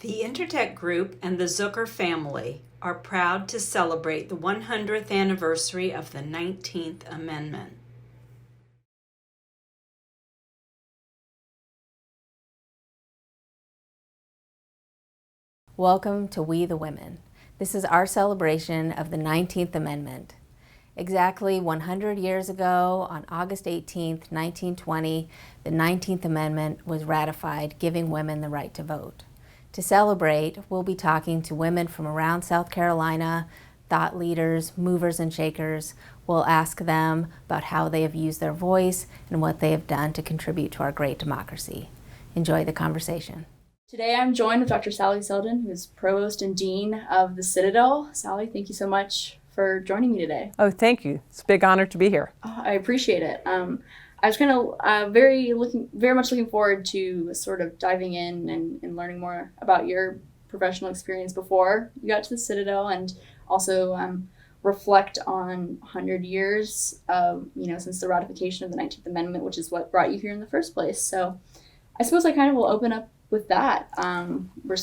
The Intertech Group and the Zucker family are proud to celebrate the 100th anniversary of the 19th Amendment. Welcome to We the Women. This is our celebration of the 19th Amendment. Exactly 100 years ago, on August 18th, 1920, the 19th Amendment was ratified, giving women the right to vote. To celebrate, we'll be talking to women from around South Carolina, thought leaders, movers and shakers. We'll ask them about how they have used their voice and what they have done to contribute to our great democracy. Enjoy the conversation. Today I'm joined with Dr. Sally Selden, who is Provost and Dean of the Citadel. Sally, thank you so much for joining me today. Oh, thank you. It's a big honor to be here. Oh, I appreciate it. I was kind of very much looking forward to sort of diving in and learning more about your professional experience before you got to the Citadel, and also reflect on 100 years of, since the ratification of the 19th Amendment, which is what brought you here in the first place. So I suppose I kind of will open up with that. We're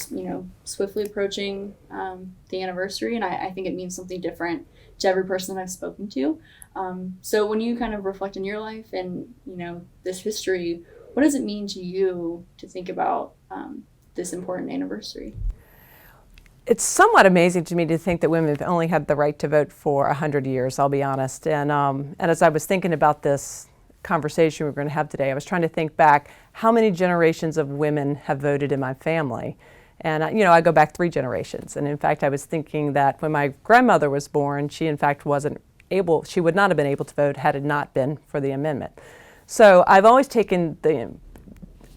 swiftly approaching the anniversary, and I think it means something different to every person that I've spoken to. So when you kind of reflect on your life and this history, what does it mean to you to think about this important anniversary? It's somewhat amazing to me to think that women have only had the right to vote for 100 years, I'll be honest. And as I was thinking about this conversation we're going to have today, I was trying to think back how many generations of women have voted in my family. And I go back 3 generations. And in fact, I was thinking that when my grandmother was born, she in fact she would not have been able to vote had it not been for the amendment. So I've always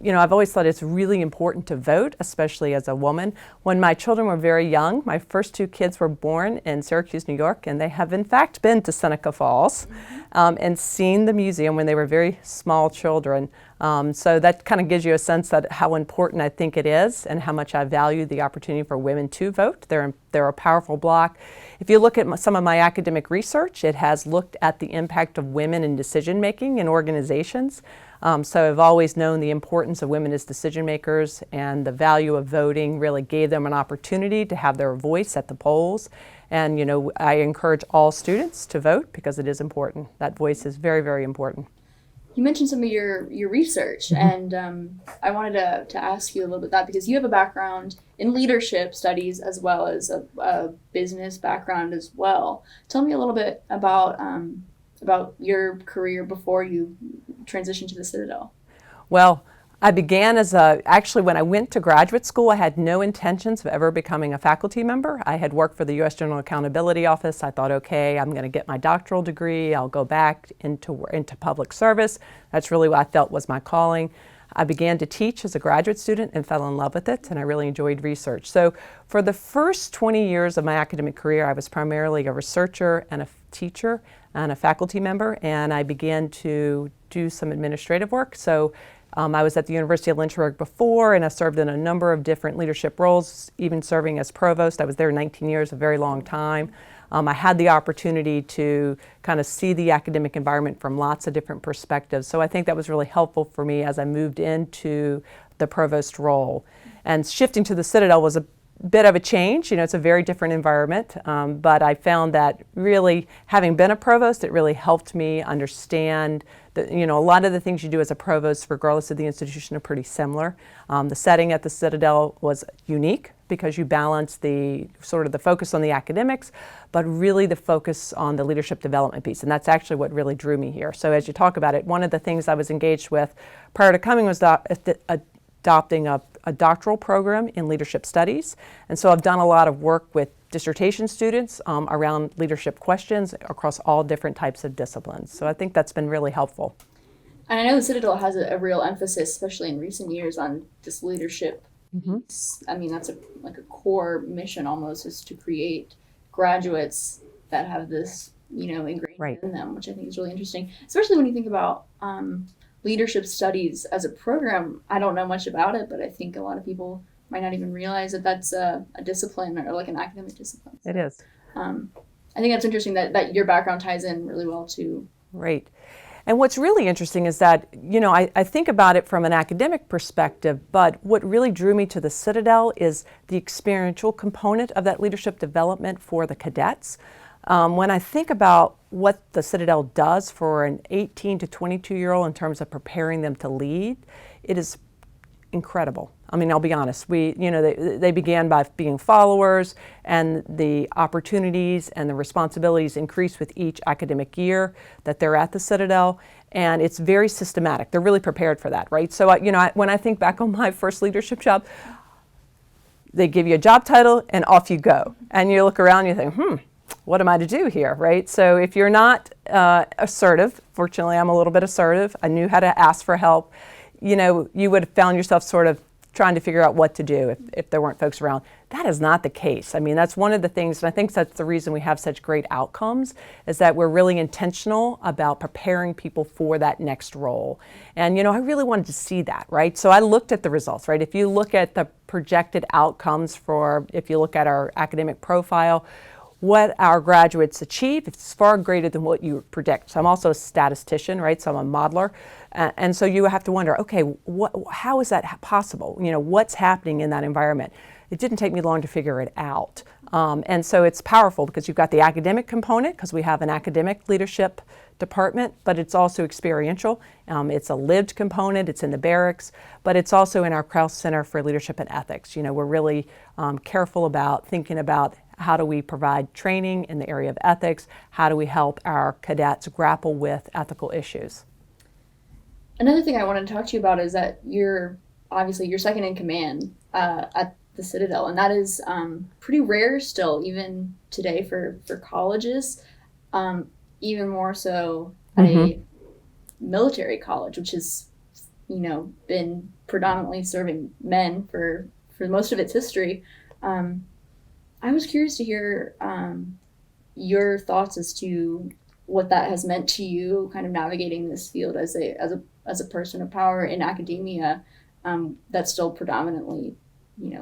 I've always thought it's really important to vote, especially as a woman. When my children were very young, my first 2 kids were born in Syracuse, New York, and they have in fact been to Seneca Falls and seen the museum when they were very small children. So that kind of gives you a sense that how important I think it is and how much I value the opportunity for women to vote. They're a powerful bloc. If you look at some of my academic research, it has looked at the impact of women in decision making in organizations. So I've always known the importance of women as decision makers, and the value of voting really gave them an opportunity to have their voice at the polls. And I encourage all students to vote because it is important. That voice is very, very important. You mentioned some of your research, and I wanted to ask you a little bit that, because you have a background in leadership studies as well as a business background as well. Tell me a little bit about your career before you transitioned to the Citadel. Well, I began actually when I went to graduate school, I had no intentions of ever becoming a faculty member. I had worked for the U.S. General Accountability Office. I thought, okay, I'm going to get my doctoral degree. I'll go back into public service. That's really what I felt was my calling. I began to teach as a graduate student and fell in love with it, and I really enjoyed research. So for the first 20 years of my academic career, I was primarily a researcher and a teacher and a faculty member, and I began to do some administrative work. So I was at the University of Lynchburg before, and I served in a number of different leadership roles, even serving as provost. I was there 19 years, a very long time. I had the opportunity to kind of see the academic environment from lots of different perspectives. So I think that was really helpful for me as I moved into the provost role. And shifting to the Citadel was a bit of a change. It's a very different environment, but I found that really, having been a provost, it really helped me understand that, a lot of the things you do as a provost, regardless of the institution, are pretty similar. The setting at the Citadel was unique because you balance the focus on the academics, but really the focus on the leadership development piece. And that's actually what really drew me here. So as you talk about it, one of the things I was engaged with prior to coming was adopting a doctoral program in leadership studies. And so I've done a lot of work with dissertation students around leadership questions across all different types of disciplines. So I think that's been really helpful. And I know the Citadel has a real emphasis, especially in recent years, on this leadership. I mean, that's a core mission almost, is to create graduates that have this, ingrained in them, which I think is really interesting, especially when you think about leadership studies as a program. I don't know much about it, but I think a lot of people might not even realize that that's a discipline, or like an academic discipline. So, it is. I think that's interesting that your background ties in really well too. Right. And what's really interesting is that, I think about it from an academic perspective, but what really drew me to the Citadel is the experiential component of that leadership development for the cadets. When I think about what the Citadel does for an 18 to 22-year-old in terms of preparing them to lead, it is incredible. I mean, I'll be honest. They began by being followers, and the opportunities and the responsibilities increase with each academic year that they're at the Citadel, and it's very systematic. They're really prepared for that, right? So, when I think back on my first leadership job, they give you a job title and off you go, and you look around and you think, what am I to do here, right? So if you're not assertive, fortunately I'm a little bit assertive, I knew how to ask for help, you would have found yourself sort of trying to figure out what to do if there weren't folks around. That is not the case. I mean, that's one of the things, and I think that's the reason we have such great outcomes, is that we're really intentional about preparing people for that next role. And, I really wanted to see that, right? So I looked at the results, right? If you look at the projected outcomes if you look at our academic profile, what our graduates achieve, it's far greater than what you predict. So I'm also a statistician, right? So I'm a modeler. And so you have to wonder, okay, how is that possible? What's happening in that environment? It didn't take me long to figure it out. And so it's powerful because you've got the academic component, because we have an academic leadership department, but it's also experiential. It's a lived component, it's in the barracks, but it's also in our Krause Center for Leadership and Ethics. We're really careful about thinking about how do we provide training in the area of ethics? How do we help our cadets grapple with ethical issues? Another thing I wanted to talk to you about is that you're second in command at the Citadel, and that is pretty rare still, even today for colleges, even more so at a military college, which has been predominantly serving men for most of its history. I was curious to hear your thoughts as to what that has meant to you, kind of navigating this field as a person of power in academia, that's still predominantly,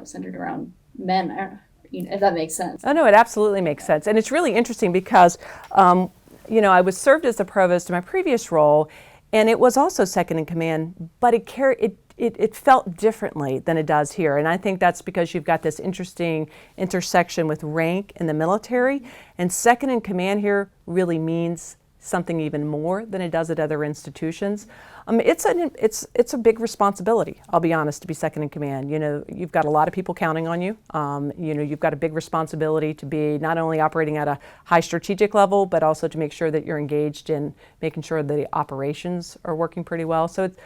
centered around men. I don't know, if that makes sense. Oh no, it absolutely makes sense, and it's really interesting because, I was served as the provost in my previous role, and it was also second in command, but it felt differently than it does here. And I think that's because you've got this interesting intersection with rank in the military. And second in command here really means something even more than it does at other institutions. It's a big responsibility, I'll be honest, to be second in command. You've got a lot of people counting on you. You've got a big responsibility to be not only operating at a high strategic level, but also to make sure that you're engaged in making sure that the operations are working pretty well. So it's,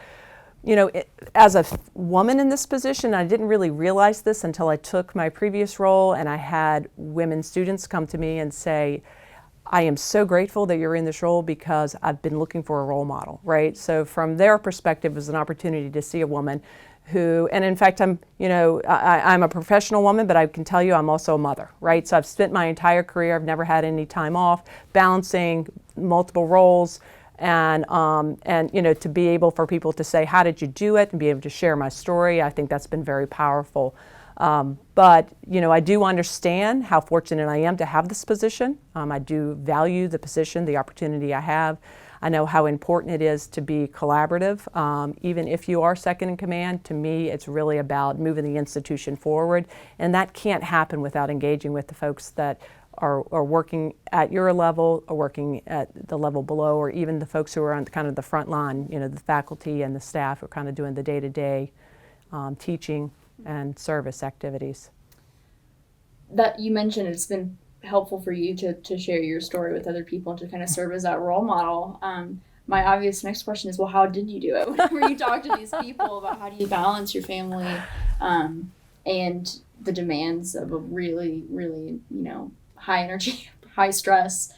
as a woman in this position, I didn't really realize this until I took my previous role and I had women students come to me and say, I am so grateful that you're in this role because I've been looking for a role model, right? So from their perspective, it was an opportunity to see a woman who, and in fact, I'm a professional woman, but I can tell you I'm also a mother, right? So I've spent my entire career, I've never had any time off, balancing multiple roles. And to be able for people to say, how did you do it, and be able to share my story, I think that's been very powerful. But I do understand how fortunate I am to have this position. I do value the position, the opportunity I have. I know how important it is to be collaborative. Even if you are second in command, to me, it's really about moving the institution forward. And that can't happen without engaging with the folks that are working at your level, or working at the level below, or even the folks who are on kind of the front line, the faculty and the staff who are kind of doing the day-to-day teaching and service activities. That you mentioned, it's been helpful for you to share your story with other people and to kind of serve as that role model. My obvious next question is, well, how did you do it? Whenever you talk to these people about how do you balance your family and the demands of a really, really, high energy, high stress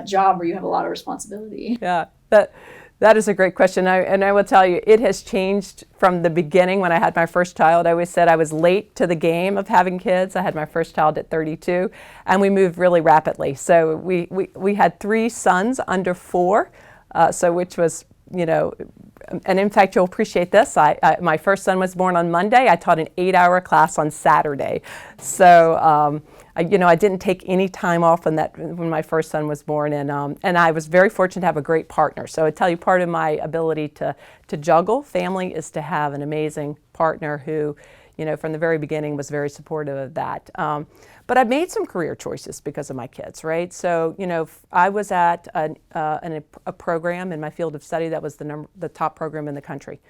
job where you have a lot of responsibility. Yeah, that is a great question. I will tell you, it has changed from the beginning. When I had my first child, I always said I was late to the game of having kids. I had my first child at 32, and we moved really rapidly. So we had 3 sons under 4, which was, and in fact, you'll appreciate this. My first son was born on Monday. I taught an 8-hour class on Saturday. So I didn't take any time off when my first son was born, and I was very fortunate to have a great partner. So I tell you, part of my ability to juggle family is to have an amazing partner who, from the very beginning was very supportive of that. But I made some career choices because of my kids, right? So, I was at a program in my field of study that was the top program in the country.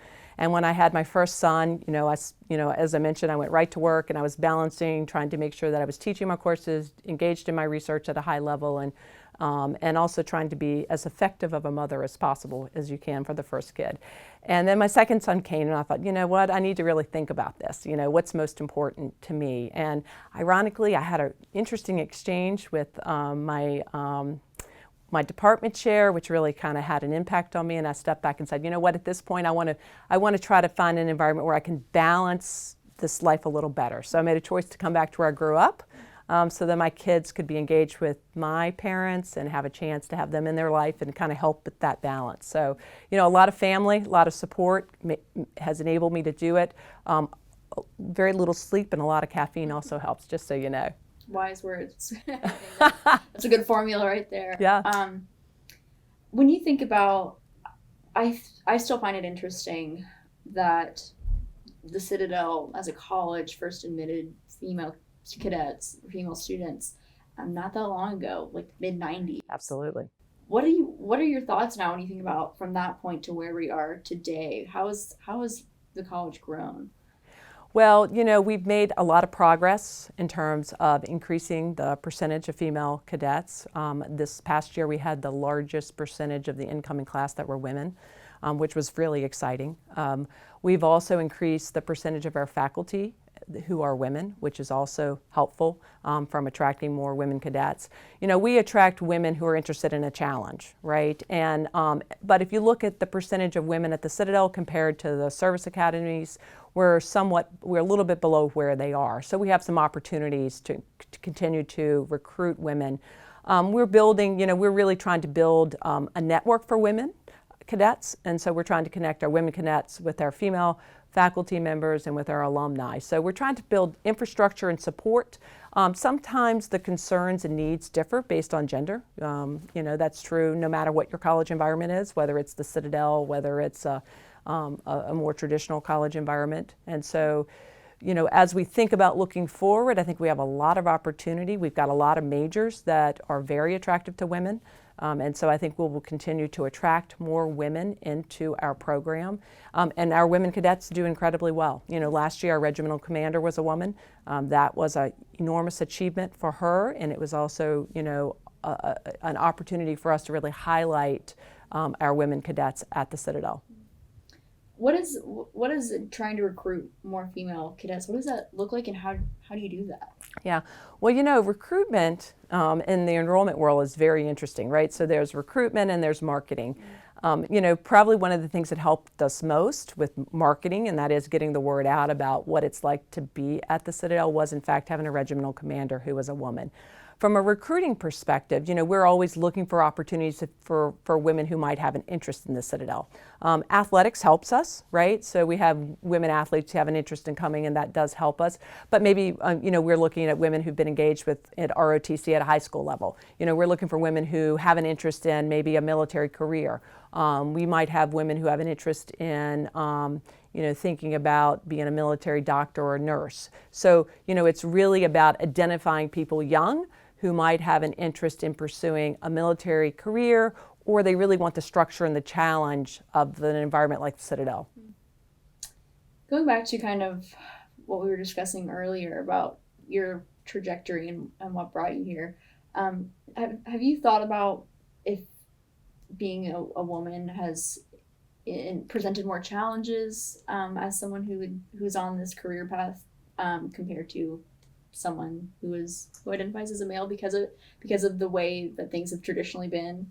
And when I had my first son, as I mentioned, I went right to work, and I was balancing, trying to make sure that I was teaching my courses, engaged in my research at a high level, and also trying to be as effective of a mother as possible as you can for the first kid. And then my second son came, and I thought, you know what, I need to really think about this. What's most important to me? And ironically, I had an interesting exchange with my department chair, which really kind of had an impact on me, and I stepped back and said, you know what, at this point I want to try to find an environment where I can balance this life a little better. So I made a choice to come back to where I grew up, so that my kids could be engaged with my parents and have a chance to have them in their life and kind of help with that balance. So, a lot of family, a lot of support has enabled me to do it. Very little sleep and a lot of caffeine also helps, just so you know. Wise words. That's a good formula right there. Yeah. When you think about, I still find it interesting that the Citadel as a college first admitted female cadets, female students, not that long ago, like mid-90s. Absolutely. What are your thoughts now when you think about from that point to where we are today? How has the college grown? Well, we've made a lot of progress in terms of increasing the percentage of female cadets. This past year we had the largest percentage of the incoming class that were women, which was really exciting. We've also increased the percentage of our faculty who are women, which is also helpful from attracting more women cadets. We attract women who are interested in a challenge, right? And but if you look at the percentage of women at the Citadel compared to the service academies, we're a little bit below where they are. So we have some opportunities to continue to recruit women. We're building, we're really trying to build a network for women cadets, and so we're trying to connect our women cadets with our female faculty members and with our alumni. So we're trying to build infrastructure and support. Sometimes the concerns and needs differ based on gender. That's true no matter what your college environment is, whether it's the Citadel, whether it's a more traditional college environment. And so, as we think about looking forward, I think we have a lot of opportunity. We've got a lot of majors that are very attractive to women. And so I think we will continue to attract more women into our program. And our women cadets do incredibly well. Last year our regimental commander was a woman. That was an enormous achievement for her, and it was also, an opportunity for us to really highlight our women cadets at the Citadel. What is trying to recruit more female cadets? What does that look like, and how do you do that? Yeah, well, recruitment in the enrollment world is very interesting, right? So there's recruitment and there's marketing. Probably one of the things that helped us most with marketing, and that is getting the word out about what it's like to be at the Citadel, was in fact having a regimental commander who was a woman. From a recruiting perspective, we're always looking for opportunities for women who might have an interest in the Citadel. Athletics helps us, right? So we have women athletes who have an interest in coming, and that does help us. But maybe, we're looking at women who've been engaged at ROTC at a high school level. We're looking for women who have an interest in maybe a military career. We might have women who have an interest in thinking about being a military doctor or a nurse. So, it's really about identifying people young who might have an interest in pursuing a military career, or they really want the structure and the challenge of an environment like the Citadel. Going back to kind of what we were discussing earlier about your trajectory and what brought you here, have you thought about if being a woman has presented more challenges as someone who's on this career path compared to someone who identifies as a male because of the way that things have traditionally been,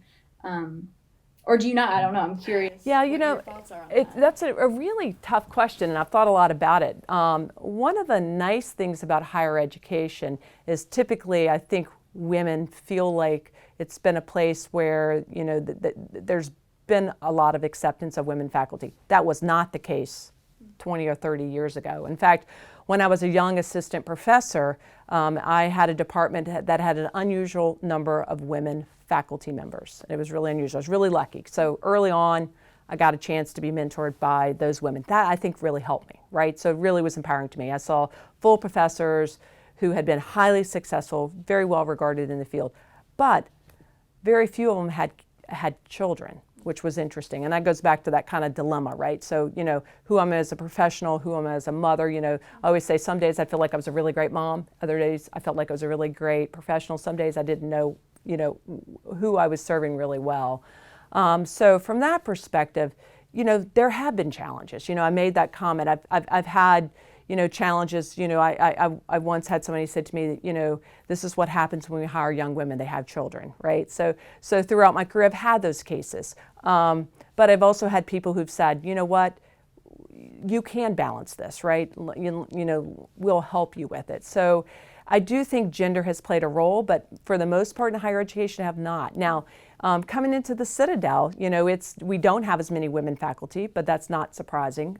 or do you not? I don't know. I'm curious. Yeah, what your thoughts are on that. That's a really tough question, and I've thought a lot about it. One of the nice things about higher education is typically, I think, women feel like it's been a place where there's been a lot of acceptance of women faculty. That was not the case 20 or 30 years ago. In fact, when I was a young assistant professor, I had a department that had an unusual number of women faculty members. It was really unusual. I was really lucky. So early on, I got a chance to be mentored by those women. That, I think, really helped me, right? So it really was empowering to me. I saw full professors who had been highly successful, very well regarded in the field, but very few of them had children, which was interesting. And that goes back to that kind of dilemma, right? So, you know, who am I as a professional, who am I as a mother? You know, I always say some days I feel like I was a really great mom. Other days I felt like I was a really great professional. Some days I didn't know, you know, who I was serving really well. So from that perspective, you know, there have been challenges. You know, I made that comment. I've had, you know, challenges. You know, I once had somebody say to me, you know, this is what happens when we hire young women. They have children, right? So throughout my career, I've had those cases. But I've also had people who've said, you know what, you can balance this, right? You know, we'll help you with it. So I do think gender has played a role, but for the most part in higher education have not. Now, coming into the Citadel, you know, we don't have as many women faculty, but that's not surprising,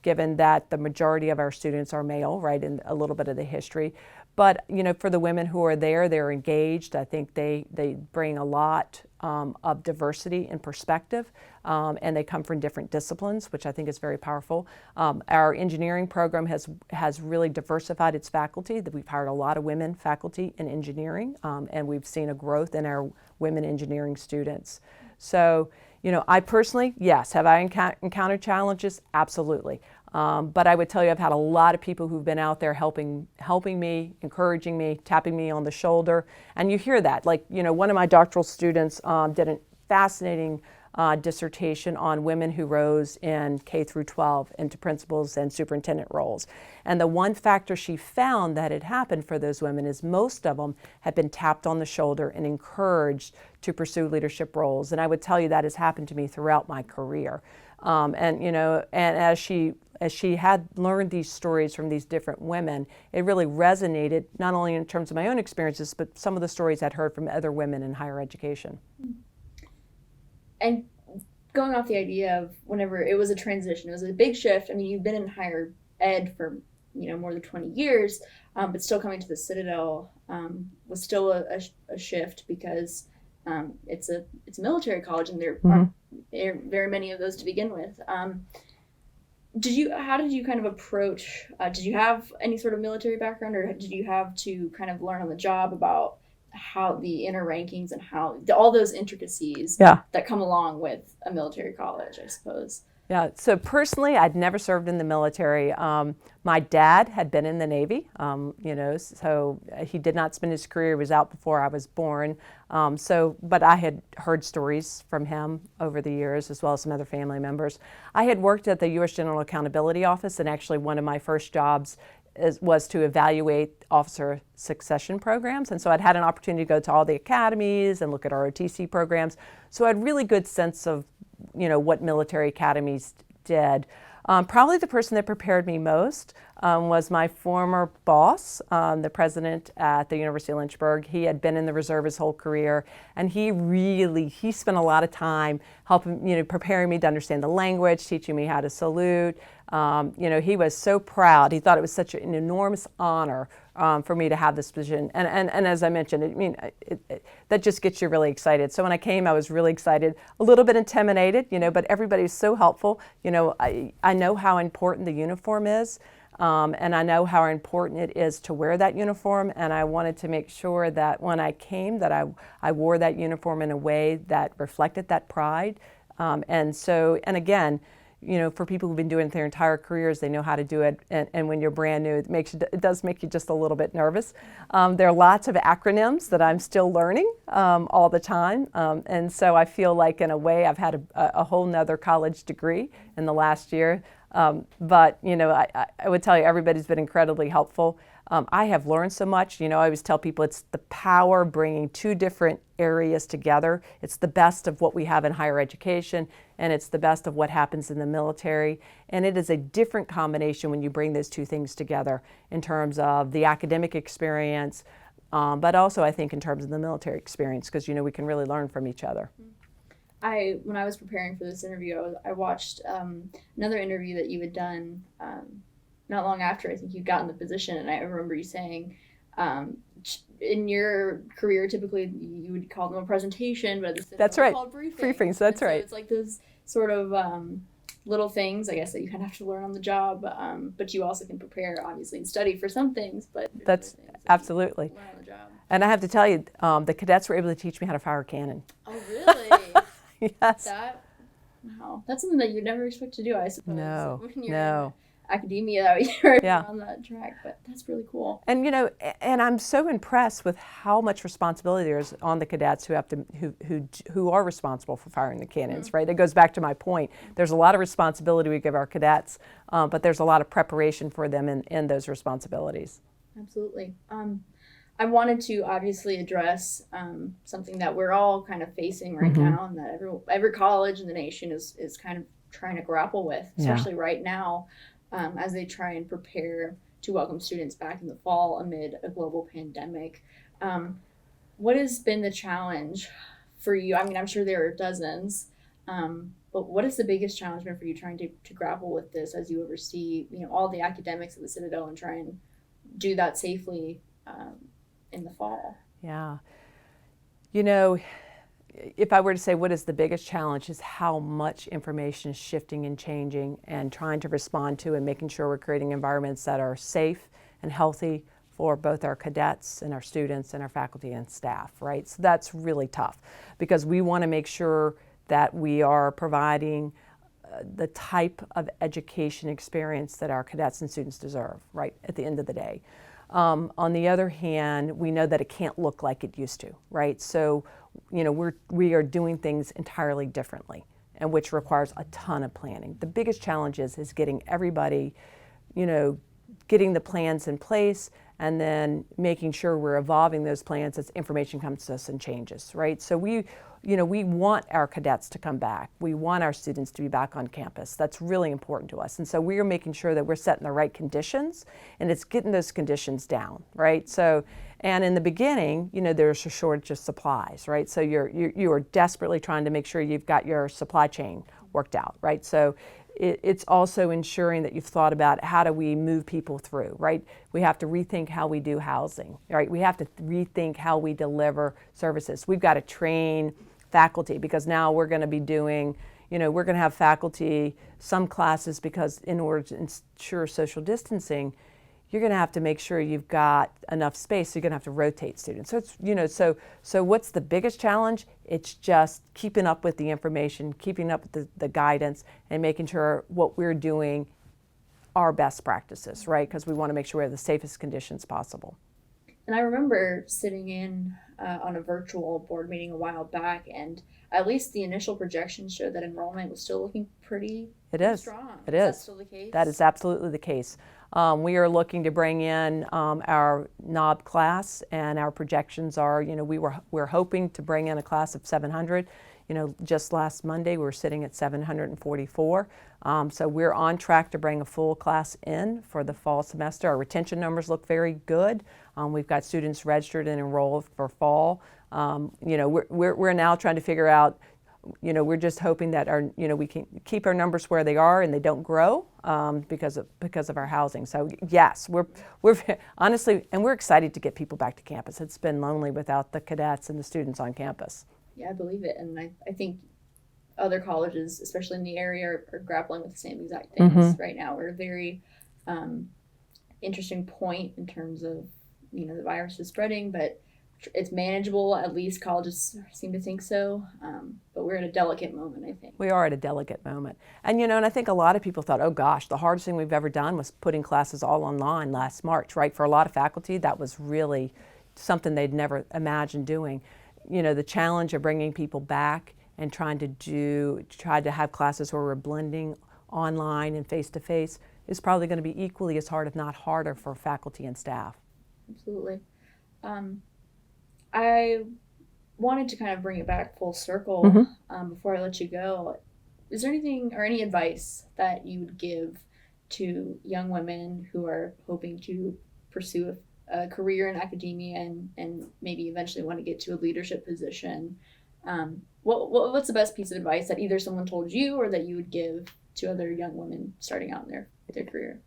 given that the majority of our students are male, right, in a little bit of the history. But, you know, for the women who are there, they're engaged. I think they bring a lot of diversity and perspective, and they come from different disciplines, which I think is very powerful. Our engineering program has really diversified its faculty. That we've hired a lot of women faculty in engineering, and we've seen a growth in our women engineering students. So, you know, I personally, yes, have I encountered challenges? Absolutely. But I would tell you I've had a lot of people who've been out there helping me, encouraging me, tapping me on the shoulder. And you hear that. Like, you know, one of my doctoral students did a fascinating dissertation on women who rose in K through 12 into principals and superintendent roles. And the one factor she found that had happened for those women is most of them had been tapped on the shoulder and encouraged to pursue leadership roles. And I would tell you that has happened to me throughout my career. And, you know, and as she had learned these stories from these different women, it really resonated not only in terms of my own experiences, but some of the stories I'd heard from other women in higher education. And going off the idea of whenever it was a transition, it was a big shift. I mean, you've been in higher ed for, you know, more than 20 years, but still coming to the Citadel was still a shift because it's a military college, and there aren't very many of those to begin with. How did you kind of approach, did you have any sort of military background, or did you have to kind of learn on the job about how the inner rankings and how all those intricacies that come along with a military college, I suppose? Yeah, so personally, I'd never served in the military. My dad had been in the Navy, you know, so he did not spend his career, he was out before I was born. But I had heard stories from him over the years, as well as some other family members. I had worked at the U.S. General Accountability Office, and actually one of my first jobs was to evaluate officer succession programs. And so I'd had an opportunity to go to all the academies and look at our OTC programs. So I had a really good sense of, you know, what military academies did. Probably the person that prepared me most was my former boss, the president at the University of Lynchburg. He had been in the reserve his whole career, and he spent a lot of time helping, you know, preparing me to understand the language, teaching me how to salute. You know, he was so proud. He thought it was such an enormous honor for me to have this position. And as I mentioned, that just gets you really excited. So when I came, I was really excited, a little bit intimidated, you know, but everybody's so helpful. You know, I know how important the uniform is, and I know how important it is to wear that uniform, and I wanted to make sure that when I came that I wore that uniform in a way that reflected that pride. And again, you know, for people who've been doing it their entire careers, they know how to do it. And when you're brand new, it does make you just a little bit nervous. There are lots of acronyms that I'm still learning all the time. And so I feel like in a way I've had a whole nother college degree in the last year. But, you know, I would tell you everybody's been incredibly helpful. I have learned so much. You know, I always tell people it's the power of bringing two different areas together. It's the best of what we have in higher education, and it's the best of what happens in the military. And it is a different combination when you bring those two things together in terms of the academic experience, but also I think in terms of the military experience, because, you know, we can really learn from each other. When I was preparing for this interview, I watched another interview that you had done not long after I think you'd gotten the position, and I remember you saying, in your career, typically you would call them a presentation, but That's right. called briefings. Briefings, that's right. So it's like those sort of little things, I guess, that you kind of have to learn on the job, but you also can prepare, obviously, and study for some things, but that's absolutely. learn on the job. And I have to tell you, the cadets were able to teach me how to fire a cannon. Oh, really? Yes. Wow. That's something that you'd never expect to do, I suppose. No, When you're no. in academia, you're Yeah. on that track, but that's really cool. And and I'm so impressed with how much responsibility there is on the cadets who have to who are responsible for firing the cannons. Right. That goes back to my point. There's a lot of responsibility we give our cadets, but there's a lot of preparation for them in those responsibilities. Absolutely. I wanted to obviously address something that we're all kind of facing right now, and that every college in the nation is kind of trying to grapple with, especially right now, as they try and prepare to welcome students back in the fall amid a global pandemic. What has been the challenge for you? I mean, I'm sure there are dozens, but what has the biggest challenge been for you trying to grapple with this as you oversee, all the academics at the Citadel and try and do that safely in the fall? Yeah. If I were to say what is the biggest challenge is how much information is shifting and changing and trying to respond to and making sure we're creating environments that are safe and healthy for both our cadets and our students and our faculty and staff, right? So that's really tough because we want to make sure that we are providing the type of education experience that our cadets and students deserve, right, at the end of the day. On the other hand, we know that it can't look like it used to, right? So, we are doing things entirely differently, and which requires a ton of planning. The biggest challenge is getting everybody, getting the plans in place and then making sure we're evolving those plans as information comes to us and changes, right? So we want our cadets to come back. We want our students to be back on campus. That's really important to us. And so we are making sure that we're setting the right conditions, and it's getting those conditions down, right? So, and in the beginning, there's a shortage of supplies, right? So you are desperately trying to make sure you've got your supply chain worked out, right? So it's also ensuring that you've thought about how do we move people through, right? We have to rethink how we do housing, right? We have to rethink how we deliver services. We've got to train faculty because now we're going to be doing, we're going to have faculty, some classes, because in order to ensure social distancing, you're going to have to make sure you've got enough space, so you're going to have to rotate students. So it's, so what's the biggest challenge? It's just keeping up with the information, keeping up with the guidance, and making sure what we're doing are best practices, right? Because we want to make sure we have the safest conditions possible. And I remember sitting in on a virtual board meeting a while back, and at least the initial projections showed that enrollment was still looking pretty strong. It is is. That still the case? That is absolutely the case. We are looking to bring in our NOB class, and our projections are, we're hoping to bring in a class of 700. Just last Monday we were sitting at 744. So we're on track to bring a full class in for the fall semester. Our retention numbers look very good. We've got students registered and enrolled for fall. We're now trying to figure out, we're just hoping that we can keep our numbers where they are and they don't grow because of our housing. So yes, we're honestly, and we're excited to get people back to campus. It's been lonely without the cadets and the students on campus. Yeah, I believe it, and I think other colleges, especially in the area, are grappling with the same exact things right now. We're at a very interesting point in terms of the virus is spreading, but it's manageable. At least colleges seem to think so. But we're at a delicate moment, I think. We are at a delicate moment. And, and I think a lot of people thought, oh gosh, the hardest thing we've ever done was putting classes all online last March, right? For a lot of faculty, that was really something they'd never imagined doing. The challenge of bringing people back and trying to have classes where we're blending online and face-to-face is probably going to be equally as hard, if not harder, for faculty and staff. Absolutely. I wanted to kind of bring it back full circle before I let you go. Is there anything or any advice that you would give to young women who are hoping to pursue a career in academia and maybe eventually want to get to a leadership position? What's the best piece of advice that either someone told you or that you would give to other young women starting out in their career?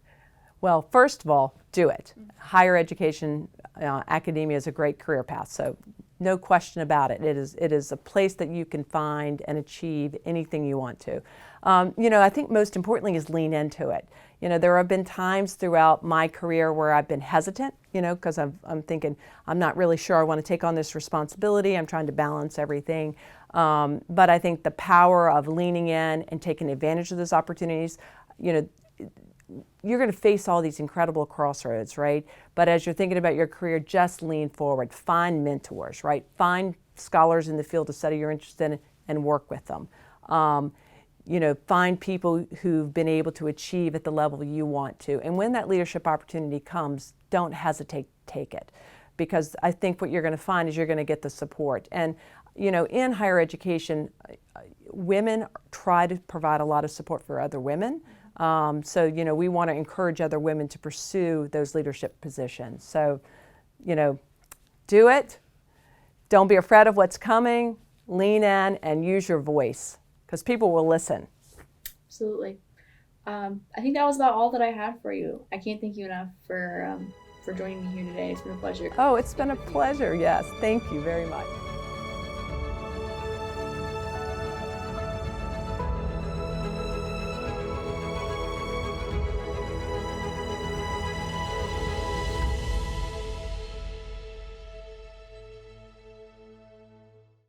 Well, first of all, do it. Higher education, academia is a great career path, so no question about it. It is a place that you can find and achieve anything you want to. I think most importantly is lean into it. There have been times throughout my career where I've been hesitant, because I'm thinking, I'm not really sure I want to take on this responsibility. I'm trying to balance everything. But I think the power of leaning in and taking advantage of those opportunities, you're going to face all these incredible crossroads, right? But as you're thinking about your career, just lean forward. Find mentors, right? Find scholars in the field of study you're interested in and work with them. Find people who've been able to achieve at the level you want to. And when that leadership opportunity comes, don't hesitate to take it. Because I think what you're going to find is you're going to get the support. And, in higher education, women try to provide a lot of support for other women. So we want to encourage other women to pursue those leadership positions. So, do it. Don't be afraid of what's coming. Lean in and use your voice, because people will listen. Absolutely. I think that was about all that I had for you. I can't thank you enough for joining me here today. It's been a pleasure. Oh, it's been a pleasure. Yes. Thank you very much.